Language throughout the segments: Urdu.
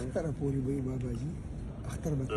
اختار پوری بھائی بابا جی اختر بکی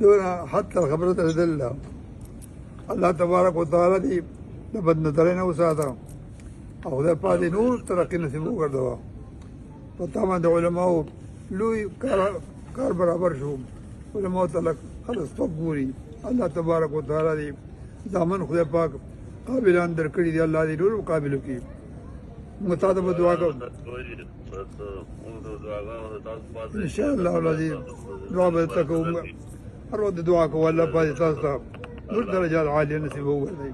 دونا حتى الخبرة تدلها الله تبارك وتعالى دي بدنا ترينا وساعتها أو ذا بعد نور تركي نسيبه كردوا فطبعا ده علماء لوي كار برابر شو علماء تلك خلص طبوري الله تبارك وتعالى دي دامن خدا پاک قابل اندر کړی دی الله دې نور قابل کی متعدد دعا کو ان شاء الله العظيم دعا به تکوم ارود دعا کو الله پاک تاسو نور درجات عالیه نصیب وګرځي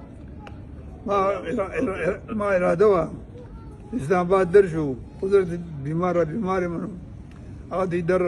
ما اراده وا اسلام آباد درشو عذر بیمار منو هغه دې در